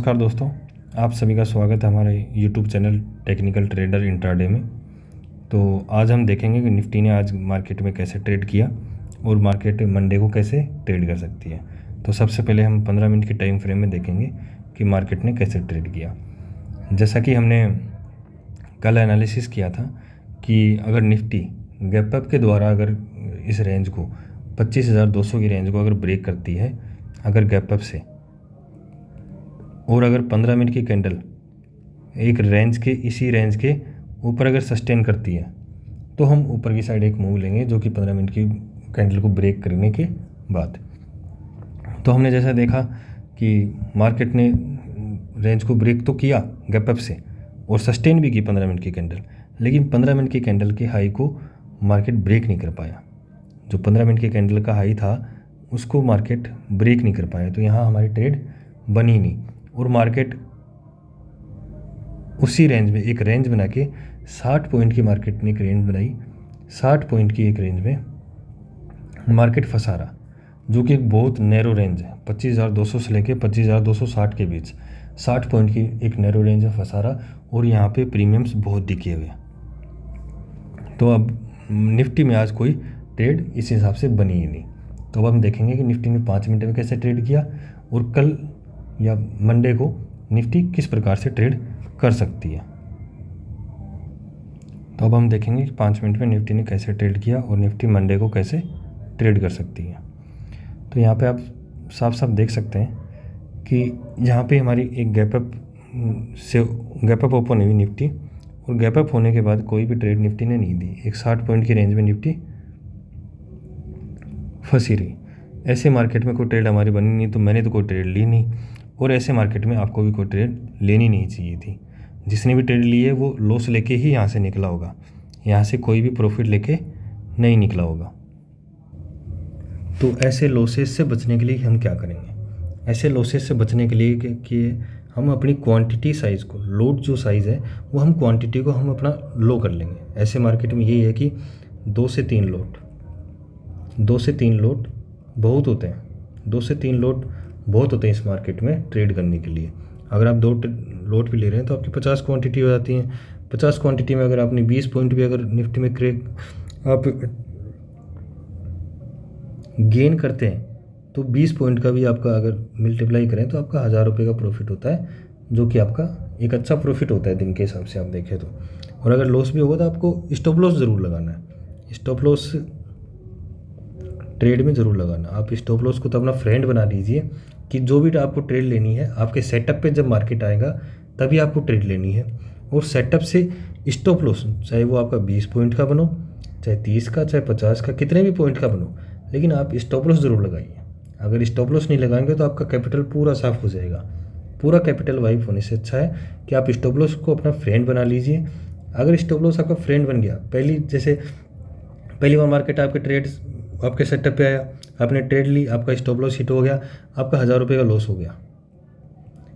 नमस्कार दोस्तों, आप सभी का स्वागत है हमारे YouTube channel technical trader intraday में। तो आज हम देखेंगे कि निफ्टी ने आज मार्केट में कैसे ट्रेड किया और मार्केट मंडे को कैसे ट्रेड कर सकती है। तो सबसे पहले हम 15 मिनट के टाइम फ्रेम में देखेंगे कि मार्केट ने कैसे ट्रेड किया। जैसा कि हमने कल एनालिसिस किया था कि अगर निफ्टी गैप अप के द्वारा अगर इस रेंज को 25,200 की रेंज को अगर ब्रेक करती है अगर गैप अप से, और अगर 15 मिनट की कैंडल एक रेंज के इसी रेंज के ऊपर अगर सस्टेन करती है तो हम ऊपर की साइड एक मूव लेंगे, जो कि 15 मिनट की कैंडल को ब्रेक करने के बाद। तो हमने जैसा देखा कि मार्केट ने रेंज को ब्रेक तो किया गैप अप से और सस्टेन भी की 15 मिनट की कैंडल, लेकिन 15 मिनट की कैंडल के हाई को मार्केट ब्रेक नहीं कर पाया। जो 15 मिनट की कैंडल का हाई था उसको मार्केट ब्रेक नहीं कर पाया, तो यहाँ हमारी ट्रेड बनी नहीं और मार्केट उसी रेंज में एक रेंज बना के 60 पॉइंट की मार्केट ने एक रेंज बनाई, 60 पॉइंट की एक रेंज में मार्केट फंसा रहा, जो कि एक बहुत नैरो रेंज है। 25,200 से लेके 25,260 के बीच 60 पॉइंट की एक नैरो रेंज है फंसा रहा, और यहाँ पे प्रीमियम्स बहुत दिखे हुए। तो अब निफ्टी में आज कोई ट्रेड इस हिसाब से बनी ही नहीं। तो अब हम देखेंगे कि निफ्टी ने 5 मिनट में कैसे ट्रेड किया और कल या मंडे को निफ्टी किस प्रकार से ट्रेड कर सकती है। तो अब हम देखेंगे कि 5 मिनट में निफ्टी ने कैसे ट्रेड किया और निफ्टी मंडे को कैसे ट्रेड कर सकती है। तो यहाँ पे आप साफ साफ देख सकते हैं कि यहाँ पे हमारी एक गैप अप ओपन हुई निफ्टी, और गैप अप होने के बाद कोई भी ट्रेड निफ्टी ने नहीं दी। एक 60 पॉइंट की रेंज में निफ्टी फंसी रही। ऐसे मार्केट में कोई ट्रेड हमारी बनी नहीं, तो मैंने तो कोई ट्रेड ली नहीं, और ऐसे मार्केट में आपको भी कोई ट्रेड लेनी नहीं चाहिए थी। जिसने भी ट्रेड ली है वो लॉस लेके ही यहाँ से निकला होगा, यहाँ से कोई भी प्रॉफिट लेके नहीं निकला होगा। तो ऐसे लॉसेस से बचने के लिए हम क्या करेंगे? ऐसे लॉसेस से बचने के लिए कि हम अपनी क्वांटिटी साइज़ को, लोड जो साइज़ है वो हम क्वांटिटी को हम अपना लो कर लेंगे। ऐसे मार्केट में यही है कि 2 से 3 लोट बहुत होते हैं। 2 से 3 लोट बहुत होते हैं इस मार्केट में ट्रेड करने के लिए। अगर आप 2 लोट भी ले रहे हैं तो आपकी 50 क्वांटिटी हो जाती है। 50 क्वांटिटी में अगर आपने 20 पॉइंट भी अगर निफ्टी में क्रेक आप गेन करते हैं तो 20 पॉइंट का भी आपका अगर मल्टीप्लाई करें तो आपका 1,000 रुपये का प्रॉफिट होता है, जो कि आपका एक अच्छा प्रॉफिट होता है दिन के हिसाब से आप देखें तो। और अगर लॉस भी होगा तो आपको स्टॉप लॉस ज़रूर लगाना है। स्टॉप लॉस ट्रेड में ज़रूर लगाना। आप स्टॉप लॉस को तो अपना फ्रेंड बना लीजिए कि जो भी आपको ट्रेड लेनी है आपके सेटअप पे जब मार्केट आएगा तभी आपको ट्रेड लेनी है। और सेटअप से स्टॉप लॉस चाहे वो आपका 20 पॉइंट का बनो, चाहे 30 का, चाहे 50 का, कितने भी पॉइंट का बनो, लेकिन आप स्टॉप लॉस ज़रूर लगाइए। अगर स्टॉप लॉस नहीं लगाएंगे तो आपका कैपिटल पूरा साफ हो जाएगा। पूरा कैपिटल वाइप होने से अच्छा है कि आप स्टॉप लॉस को अपना फ्रेंड बना लीजिए। अगर स्टॉप लॉस आपका फ्रेंड बन गया, पहली बार मार्केट आपके ट्रेड आपके सेटअप पे आया, आपने ट्रेड ली, आपका स्टॉप लॉस हिट हो गया, आपका 1,000 रुपये का लॉस हो गया।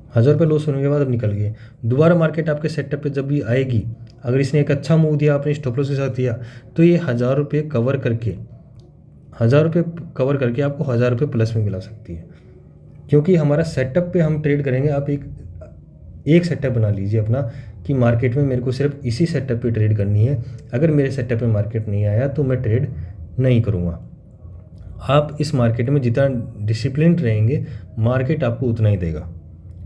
1,000 रुपये लॉस होने के बाद अब निकल गए। दोबारा मार्केट आपके सेटअप पे जब भी आएगी, अगर इसने एक अच्छा मूव दिया, आपने स्टॉप लॉस के साथ दिया, तो ये 1,000 रुपये कवर करके आपको 1,000 रुपये प्लस में मिला सकती है। क्योंकि हमारा सेटअप पे हम ट्रेड करेंगे। आप एक सेटअप बना लीजिए अपना कि मार्केट में मेरे को सिर्फ इसी सेटअप पे ट्रेड करनी है। अगर मेरे सेटअप पे मार्केट नहीं आया तो मैं ट्रेड नहीं करूँगा। आप इस मार्केट में जितना डिसिप्लिन रहेंगे मार्केट आपको उतना ही देगा।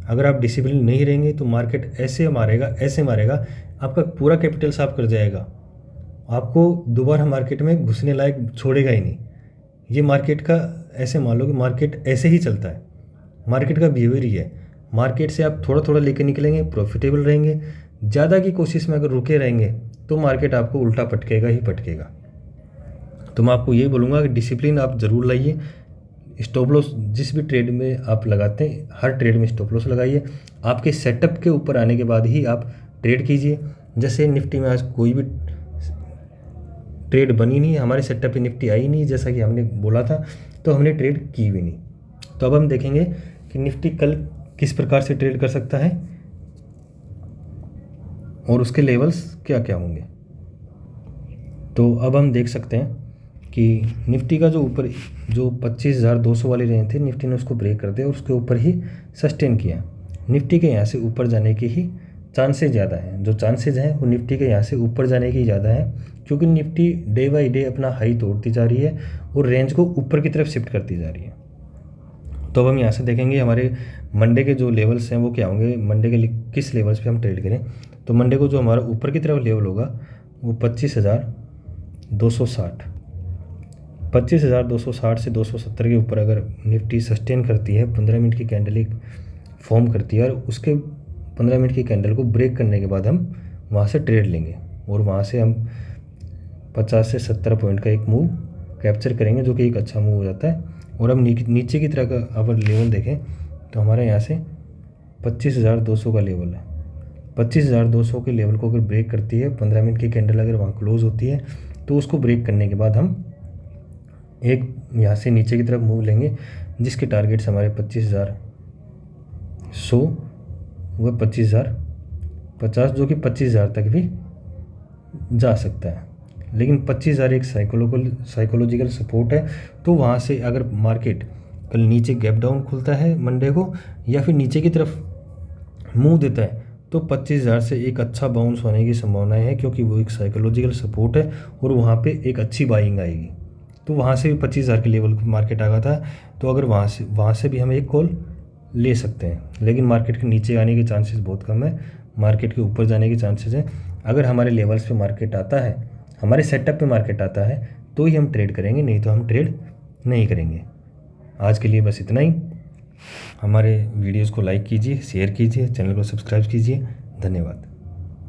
अगर आप डिसिप्लिन नहीं रहेंगे तो मार्केट ऐसे मारेगा आपका पूरा कैपिटल साफ कर जाएगा। आपको दोबारा मार्केट में घुसने लायक छोड़ेगा ही नहीं। ये मार्केट का ऐसे मान लो कि मार्केट ऐसे ही चलता है। मार्केट का बिहेवियर ही है। मार्केट से आप थोड़ा थोड़ा लेकर निकलेंगे, प्रॉफिटेबल रहेंगे। ज़्यादा की कोशिश में अगर रुके रहेंगे तो मार्केट आपको उल्टा पटकेगा ही पटकेगा। तो मैं आपको यही बोलूँगा कि डिसिप्लिन आप ज़रूर लाइए। स्टॉप लॉस जिस भी ट्रेड में आप लगाते हैं, हर ट्रेड में स्टॉप लॉस लगाइए। आपके सेटअप के ऊपर आने के बाद ही आप ट्रेड कीजिए। जैसे निफ्टी में आज कोई भी ट्रेड बनी नहीं, हमारे सेटअप पे निफ्टी आई नहीं जैसा कि हमने बोला था, तो हमने ट्रेड की भी नहीं। तो अब हम देखेंगे कि निफ्टी कल किस प्रकार से ट्रेड कर सकता है और उसके लेवल्स क्या क्या होंगे। तो अब हम देख सकते हैं कि निफ्टी का जो 25,200 वाली रेंज थी, निफ्टी ने उसको ब्रेक कर दिया और उसके ऊपर ही सस्टेन किया। निफ्टी के यहाँ से ऊपर जाने के ही चांसेस ज़्यादा हैं। जो चांसेस हैं वो निफ्टी के यहाँ से ऊपर जाने की ज़्यादा है, क्योंकि निफ्टी डे बाई डे अपना हाई तोड़ती जा रही है और रेंज को ऊपर की तरफ शिफ्ट करती जा रही है। तो अब हम यहाँ से देखेंगे हमारे मंडे के जो लेवल्स हैं वो क्या होंगे, मंडे के किस लेवल्स पे हम ट्रेड करें। तो मंडे को जो हमारा ऊपर की तरफ लेवल होगा वो 25,260 25,260 से 270 के ऊपर अगर निफ्टी सस्टेन करती है, 15 मिनट की कैंडल एक फॉर्म करती है और उसके 15 मिनट की कैंडल को ब्रेक करने के बाद हम वहाँ से ट्रेड लेंगे और वहाँ से हम 50 से 70 पॉइंट का एक मूव कैप्चर करेंगे, जो कि एक अच्छा मूव हो जाता है। और हम नीचे की तरह का अगर लेवल देखें तो हमारे यहाँ से 25,200 का लेवल है। 25,200 के लेवल को अगर ब्रेक करती है, 15 मिनट की कैंडल अगर वहाँ क्लोज होती है, तो उसको ब्रेक करने के बाद हम एक यहाँ से नीचे की तरफ मूव लेंगे, जिसके टारगेट्स हमारे 25,100 व 25,050, जो कि 25,000 तक भी जा सकता है। लेकिन 25,000 एक साइकोलॉजिकल सपोर्ट है। तो वहाँ से अगर मार्केट कल नीचे गैप डाउन खुलता है मंडे को, या फिर नीचे की तरफ मुंह देता है, तो 25,000 से एक अच्छा बाउंस होने की संभावनाएं है, क्योंकि वो एक साइकोलॉजिकल सपोर्ट है और वहाँ पे एक अच्छी बाइंग आएगी। तो वहाँ से भी 25,000 के लेवल पर मार्केट आ गया था, तो अगर वहाँ से भी हम एक कॉल ले सकते हैं। लेकिन मार्केट के नीचे आने के चांसेस बहुत कम है, मार्केट के ऊपर जाने के चांसेस हैं। अगर हमारे लेवल्स पे मार्केट आता है, हमारे सेटअप पे मार्केट आता है, तो ही हम ट्रेड करेंगे, नहीं तो हम ट्रेड नहीं करेंगे। आज के लिए बस इतना ही। हमारे वीडियोज़ को लाइक कीजिए, शेयर कीजिए, चैनल को सब्सक्राइब कीजिए। धन्यवाद।